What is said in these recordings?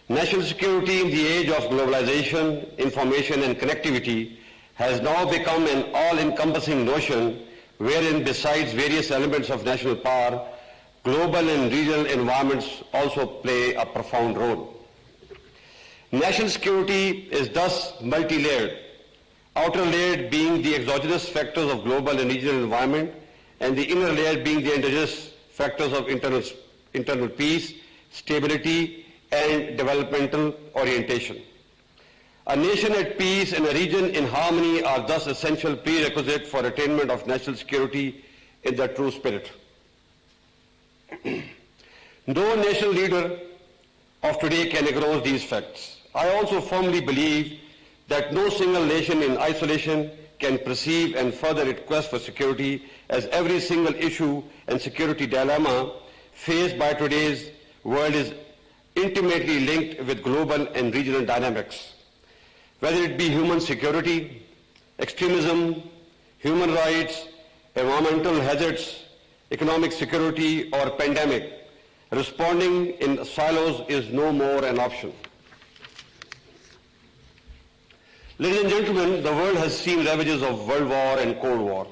National security in the age of globalization, information and connectivity has now become an all-encompassing notion wherein besides various elements of national power, global and regional environments also play a profound role. National security is thus multi-layered, outer layer being the exogenous factors of global and regional environment, and the inner layer being the endogenous factors of internal peace, stability, and developmental orientation. A nation at peace and a region in harmony are thus essential prerequisites for attainment of national security in the true spirit. No national leader of today can ignore these facts. I also firmly believe that no single nation in isolation can perceive and further its quest for security, as every single issue and security dilemma faced by today's world is intimately linked with global and regional dynamics. Whether it be human security, extremism, human rights, environmental hazards, economic security, or pandemic, responding in silos is no more an option. Ladies and gentlemen, the world has seen ravages of World War and Cold War,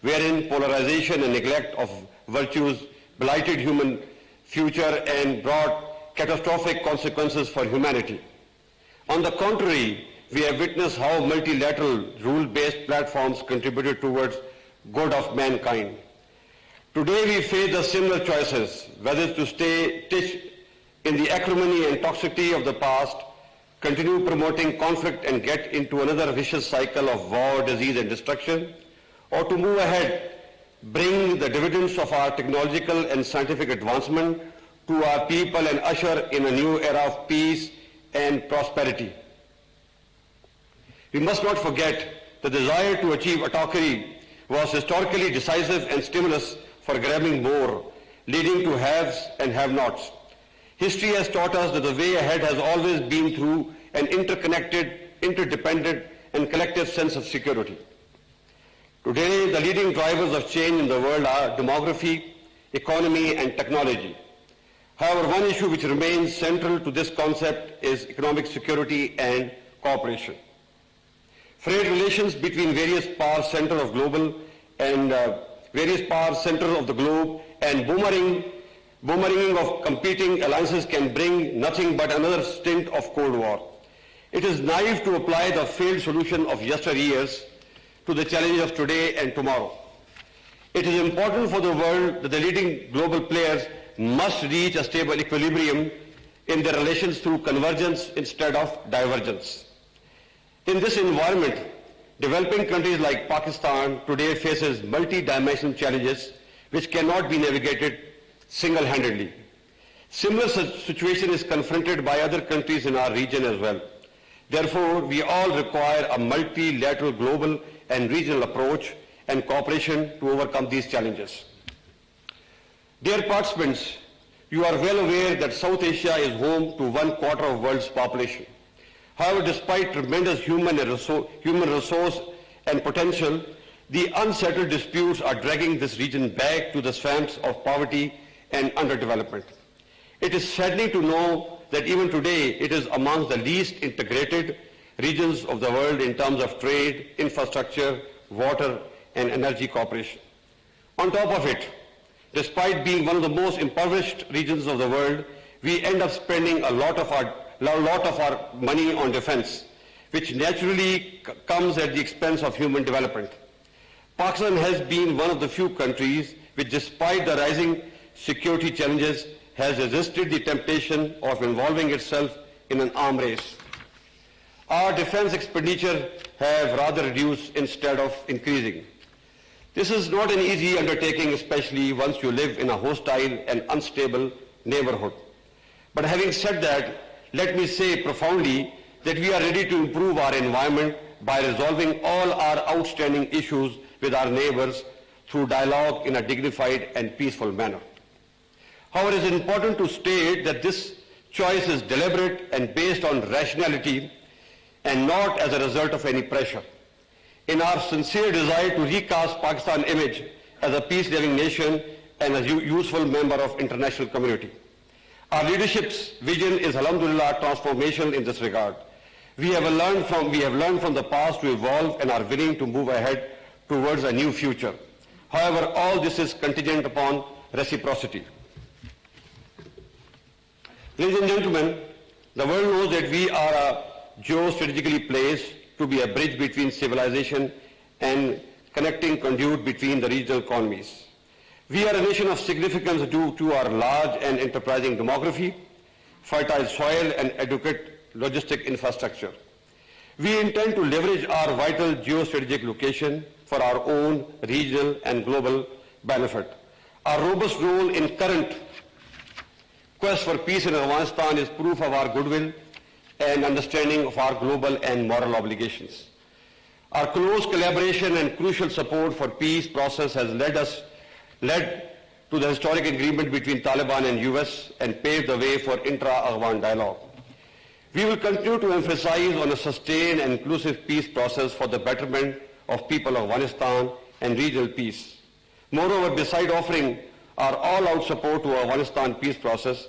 wherein polarization and neglect of virtues blighted human future and brought catastrophic consequences for humanity. On the contrary, we have witnessed how multilateral rule-based platforms contributed towards good of mankind. Today we face the similar choices, whether to stay stitched in the acrimony and toxicity of the past, continue promoting conflict and get into another vicious cycle of war, disease and destruction, or to move ahead, bring the dividends of our technological and scientific advancement to our people and usher in a new era of peace and prosperity. We must not forget the desire to achieve autocracy was historically decisive and stimulus for grabbing more, leading to haves and have-nots. History has taught us that the way ahead has always been through an interconnected, interdependent, and collective sense of security. Today, the leading drivers of change in the world are demography, economy, and technology. However, one issue which remains central to this concept is economic security and cooperation. Frayed relations between various power centers of global and various power centers of the globe and boomeranging of competing alliances can bring nothing but another stint of Cold War. It is naive to apply the failed solution of yesteryears to the challenges of today and tomorrow. It is important for the world that the leading global players must reach a stable equilibrium in their relations through convergence instead of divergence. In this environment, developing countries like Pakistan today faces multi-dimensional challenges which cannot be navigated single-handedly. Similar situation is confronted by other countries in our region as well. Therefore, we all require a multilateral global and regional approach and cooperation to overcome these challenges. Dear participants, you are well aware that South Asia is home to 1/4 of the world's population. However, despite tremendous human resource and potential, the unsettled disputes are dragging this region back to the swamps of poverty and underdevelopment. It is saddening to know that even today it is amongst the least integrated regions of the world in terms of trade, infrastructure, water, and energy cooperation. On top of it, despite being one of the most impoverished regions of the world, we end up spending a lot of our money on defense, which naturally comes at the expense of human development. Pakistan has been one of the few countries which, despite the rising security challenges, has resisted the temptation of involving itself in an arms race. Our defense expenditure have rather reduced instead of increasing. This is not an easy undertaking, especially once you live in a hostile and unstable neighborhood. But having said that, let me say profoundly that we are ready to improve our environment by resolving all our outstanding issues with our neighbors through dialogue in a dignified and peaceful manner. However, it is important to state that this choice is deliberate and based on rationality and not as a result of any pressure. In our sincere desire to recast Pakistan's image as a peace-loving nation and as a useful member of international community, Our leadership's vision is, alhamdulillah, transformational in this regard. We have learned from the past to evolve and are willing to move ahead towards a new future. However, all this is contingent upon reciprocity. Ladies and gentlemen, the world knows that we are geostrategically placed to be a bridge between civilization and connecting conduit between the regional economies. We are a nation of significance due to our large and enterprising demography, fertile soil, and adequate logistic infrastructure. We intend to leverage our vital geostrategic location for our own regional and global benefit. Our robust role in current quest for peace in Afghanistan is proof of our goodwill and understanding of our global and moral obligations. Our close collaboration and crucial support for peace process has led to the historic agreement between Taliban and US and paved the way for intra-Afghan dialogue. We will continue to emphasize on a sustained and inclusive peace process for the betterment of people of Afghanistan and regional peace. Moreover, beside offering our all-out support to Afghanistan peace process,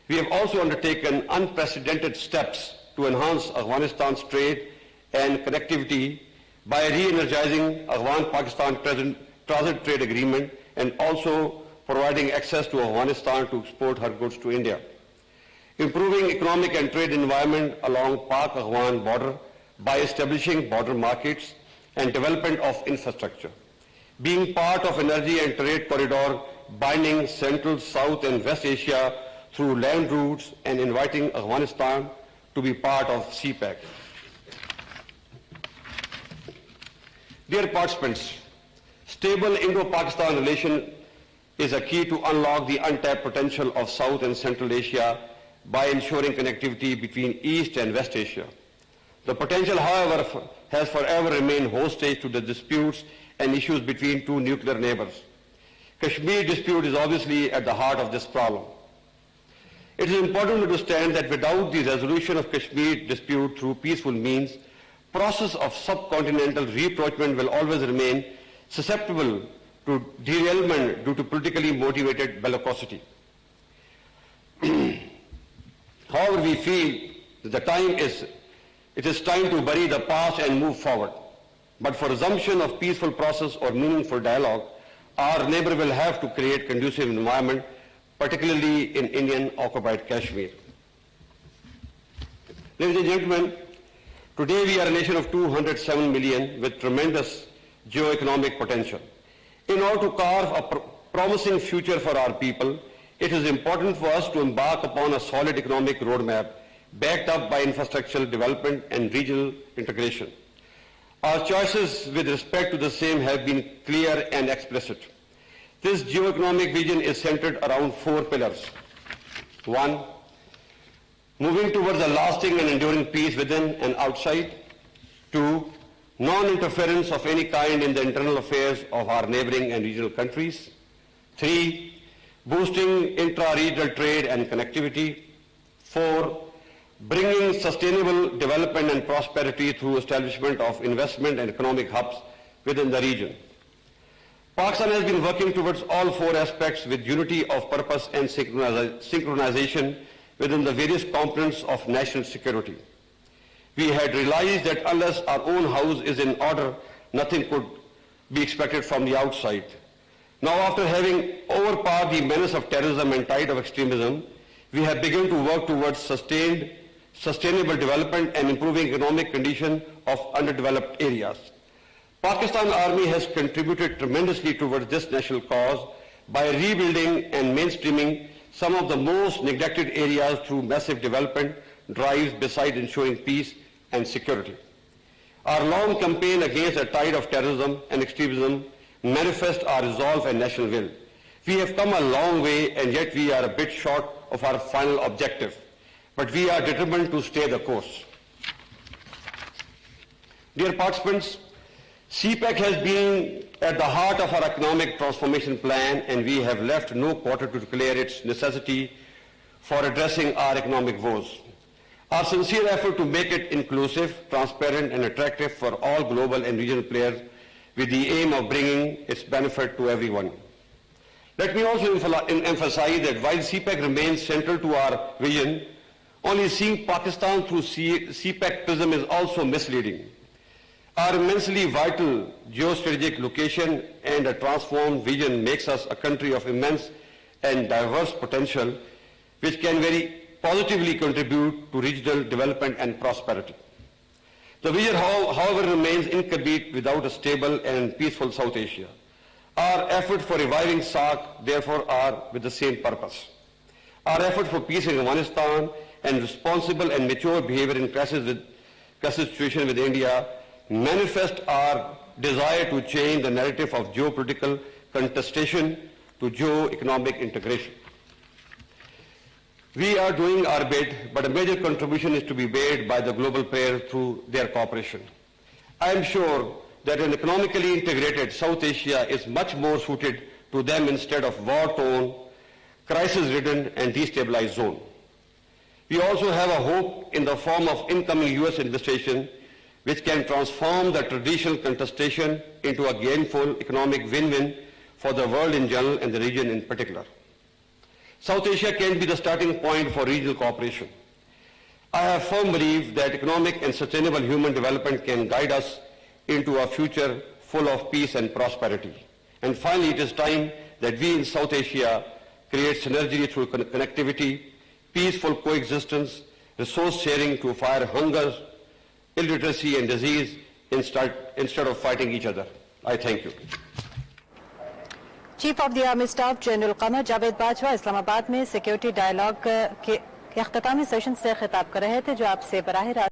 we have also undertaken unprecedented steps to enhance Afghanistan's trade and connectivity by re-energizing Afghan-Pakistan transit trade agreement and also providing access to Afghanistan to export her goods to India. Improving economic and trade environment along Pak-Afghan border by establishing border markets and development of infrastructure. Being part of energy and trade corridor binding Central, South and West Asia through land routes and inviting Afghanistan to be part of CPEC. Dear participants, stable Indo-Pakistan relation is a key to unlock the untapped potential of South and Central Asia by ensuring connectivity between East and West Asia. The potential, however, has forever remained hostage to the disputes and issues between two nuclear neighbors. Kashmir dispute is obviously at the heart of this problem. It is important to understand that without the resolution of Kashmir dispute through peaceful means, process of subcontinental rapprochement will always remain susceptible to derailment due to politically motivated bellicosity. However, we feel that it is time to bury the past and move forward. But for resumption of peaceful process or meaningful dialogue, our neighbor will have to create conducive environment, particularly in Indian-occupied Kashmir. Ladies and gentlemen, today we are a nation of 207 million with tremendous geo-economic potential. In order to carve a promising future for our people, it is important for us to embark upon a solid economic roadmap backed up by infrastructural development and regional integration. Our choices with respect to the same have been clear and explicit. This geo-economic vision is centered around 4 pillars. 1, moving towards a lasting and enduring peace within and outside. 2, non-interference of any kind in the internal affairs of our neighboring and regional countries. 3, boosting intra-regional trade and connectivity. 4, bringing sustainable development and prosperity through establishment of investment and economic hubs within the region. Pakistan has been working towards all 4 aspects with unity of purpose and synchronization within the various components of national security. We had realized that unless our own house is in order, nothing could be expected from the outside. Now, after having overpowered the menace of terrorism and tide of extremism, we have begun to work towards sustainable development and improving economic condition of underdeveloped areas. Pakistan Army has contributed tremendously towards this national cause by rebuilding and mainstreaming some of the most neglected areas through massive development drives besides ensuring peace and security. Our long campaign against a tide of terrorism and extremism manifests our resolve and national will. We have come a long way and yet we are a bit short of our final objective, but we are determined to stay the course. Dear participants, CPEC has been at the heart of our economic transformation plan and we have left no quarter to declare its necessity for addressing our economic woes. Our sincere effort to make it inclusive, transparent and attractive for all global and regional players with the aim of bringing its benefit to everyone. Let me also emphasize that while CPEC remains central to our vision, only seeing Pakistan through CPEC prism is also misleading. Our immensely vital geostrategic location and a transformed vision makes us a country of immense and diverse potential, which can very positively contribute to regional development and prosperity. The vision, however, remains incomplete without a stable and peaceful South Asia. Our efforts for reviving SAARC, therefore, are with the same purpose. Our efforts for peace in Afghanistan and responsible and mature behavior in crisis situation with India manifest our desire to change the narrative of geopolitical contestation to geo-economic integration. We are doing our bit, but a major contribution is to be made by the global players through their cooperation. I am sure that an economically integrated South Asia is much more suited to them instead of war-torn, crisis-ridden and destabilized zone. We also have a hope in the form of incoming US administration, which can transform the traditional contestation into a gainful economic win-win for the world in general and the region in particular. South Asia can be the starting point for regional cooperation. I have firm belief that economic and sustainable human development can guide us into a future full of peace and prosperity. And finally, it is time that we in South Asia create synergy through connectivity, peaceful coexistence, resource sharing to fight hunger, illiteracy and disease instead of fighting each other. I thank you. Chief of the army staff general Qamar Javed Bajwa Islamabad में security dialogue के अख्तामी session से खिताब कर रहे थे, जो आपसे बराह रास्त